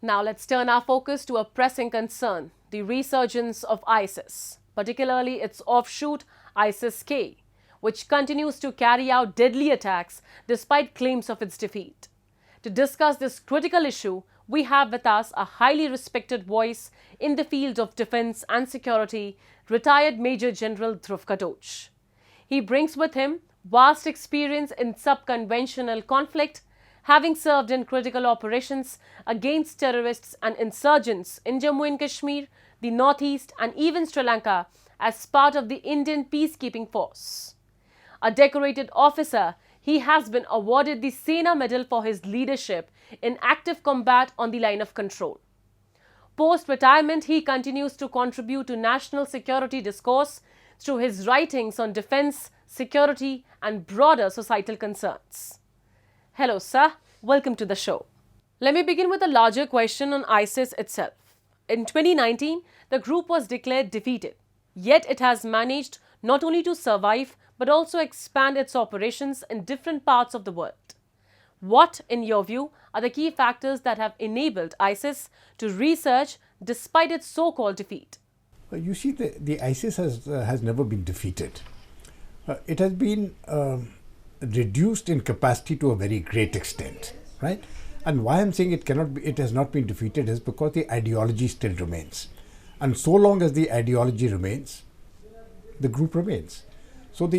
Now let's turn our focus to a pressing concern, the resurgence of ISIS, particularly its offshoot ISIS-K, which continues to carry out deadly attacks despite claims of its defeat. To discuss this critical issue, we have with us a highly respected voice in the field of defense and security, retired Major General Dhruv Katoch. He brings with him vast experience in sub-conventional conflict, having served in critical operations against terrorists and insurgents in Jammu and Kashmir, the Northeast and even Sri Lanka as part of the Indian peacekeeping force. A decorated officer, he has been awarded the Sena Medal for his leadership in active combat on the line of control. Post-retirement, he continues to contribute to national security discourse through his writings on defense, security and broader societal concerns. Hello, sir. Welcome to the show. Let me begin with a larger question on ISIS itself. In 2019, the group was declared defeated. Yet it has managed not only to survive, but also expand its operations in different parts of the world. What, in your view, are the key factors that have enabled ISIS to resurge despite its so-called defeat? You see, the ISIS has never been defeated. It has been reduced in capacity to a very great extent, right? And why I'm saying it has not been defeated is because the ideology still remains. And so long as the ideology remains, the group remains. So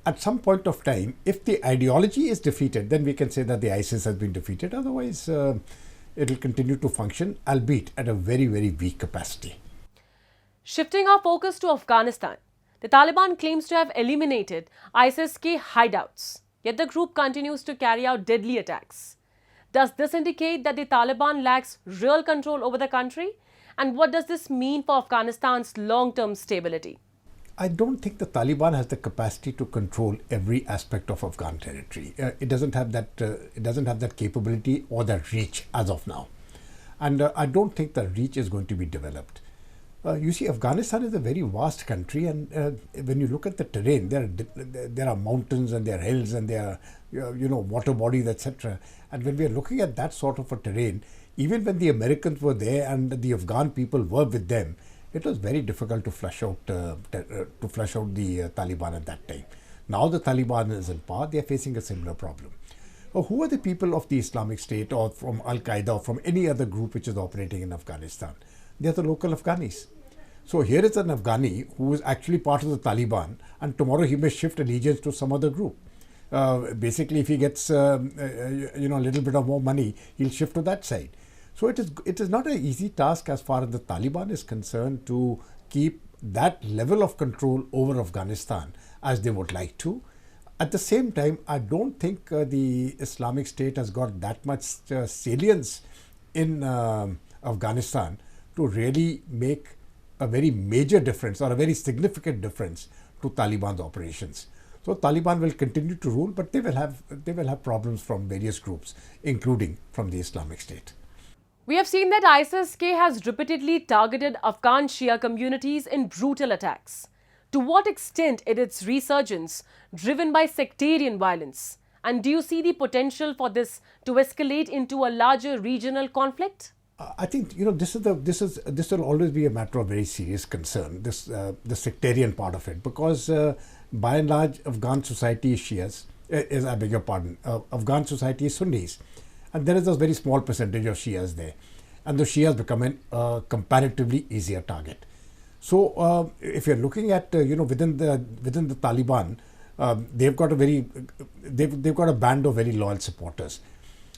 at some point of time, if the ideology is defeated, then we can say that the ISIS has been defeated. Otherwise, it will continue to function, albeit at a very, very weak capacity. Shifting our focus to Afghanistan, the Taliban claims to have eliminated ISIS-K hideouts, yet the group continues to carry out deadly attacks. Does this indicate that the Taliban lacks real control over the country? And what does this mean for Afghanistan's long-term stability? I don't think the Taliban has the capacity to control every aspect of Afghan territory. It doesn't have that. It doesn't have that capability or that reach as of now, and I don't think the reach is going to be developed. You see, Afghanistan is a very vast country, and when you look at the terrain, there are mountains and there are hills and there are water bodies, etc. And when we are looking at that sort of a terrain, even when the Americans were there and the Afghan people were with them, it was very difficult to flush out the Taliban at that time. Now the Taliban is in power; they are facing a similar problem. Who are the people of the Islamic State or from Al Qaeda or from any other group which is operating in Afghanistan? They are the local Afghanis. So here is an Afghani who is actually part of the Taliban, and tomorrow he may shift allegiance to some other group. Basically, if he gets a little bit of more money, he'll shift to that side. So it is not an easy task as far as the Taliban is concerned to keep that level of control over Afghanistan as they would like to. At the same time, I don't think the Islamic State has got that much salience in Afghanistan to really make a very major difference or a very significant difference to Taliban's operations. So Taliban will continue to rule, but they will have problems from various groups, including from the Islamic State. We have seen that ISIS-K has repeatedly targeted Afghan Shia communities in brutal attacks. To what extent is its resurgence driven by sectarian violence? And do you see the potential for this to escalate into a larger regional conflict? I think this will always be a matter of very serious concern. The sectarian part of it, because by and large, Afghan society is Shias. I beg your pardon. Afghan society is Sunnis, and there is a very small percentage of Shias there, and the Shias become a comparatively easier target. So if you're looking at within the Taliban, they've got a band of very loyal supporters.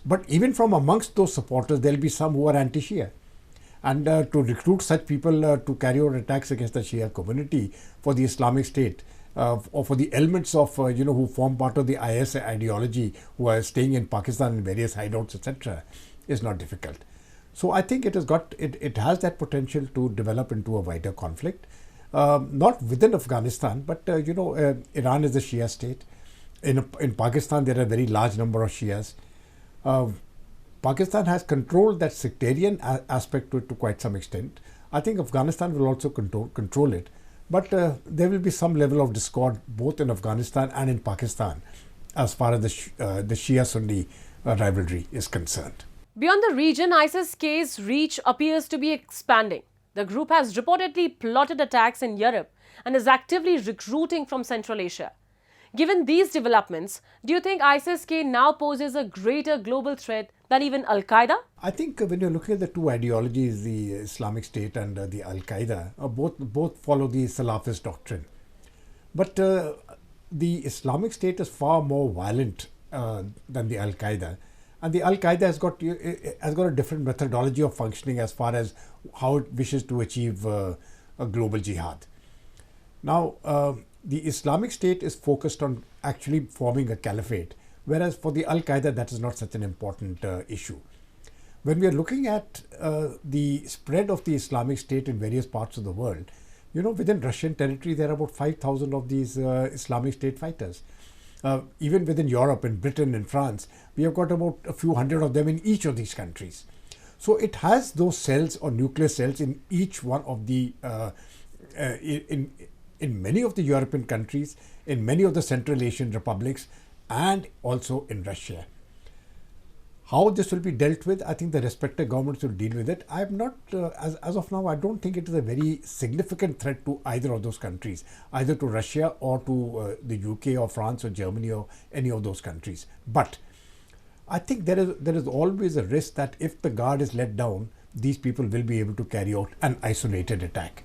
But even from amongst those supporters, there will be some who are anti-Shia. And to recruit such people to carry out attacks against the Shia community for the Islamic State or for the elements of, who form part of the IS ideology, who are staying in Pakistan in various hideouts, etc., is not difficult. So I think it has that potential to develop into a wider conflict, not within Afghanistan, but, Iran is a Shia state. In Pakistan, there are a very large number of Shias. Pakistan has controlled that sectarian aspect to quite some extent. I think Afghanistan will also control it. But there will be some level of discord both in Afghanistan and in Pakistan as far as the Shia-Sunni rivalry is concerned. Beyond the region, ISIS-K's reach appears to be expanding. The group has reportedly plotted attacks in Europe and is actively recruiting from Central Asia. Given these developments, do you think ISIS-K now poses a greater global threat than even Al-Qaeda? I think when you're looking at the two ideologies, the Islamic State and the Al-Qaeda, both follow the Salafist doctrine. But the Islamic State is far more violent than the Al-Qaeda. And the Al-Qaeda has got a different methodology of functioning as far as how it wishes to achieve a global jihad. Now, the Islamic State is focused on actually forming a caliphate, whereas for the Al-Qaeda that is not such an important issue. When we are looking at the spread of the Islamic State in various parts of the world, within Russian territory there are about 5,000 of these Islamic State fighters. Even within Europe, in Britain, in France, we have got about a few hundred of them in each of these countries. So it has those cells or nuclear cells in each one of the in many of the European countries, in many of the Central Asian republics, and also in Russia. How this will be dealt with, I think the respective governments will deal with it. I am not, as of now, I don't think it is a very significant threat to either of those countries, either to Russia or to the UK or France or Germany or any of those countries. But I think there is always a risk that if the guard is let down, these people will be able to carry out an isolated attack.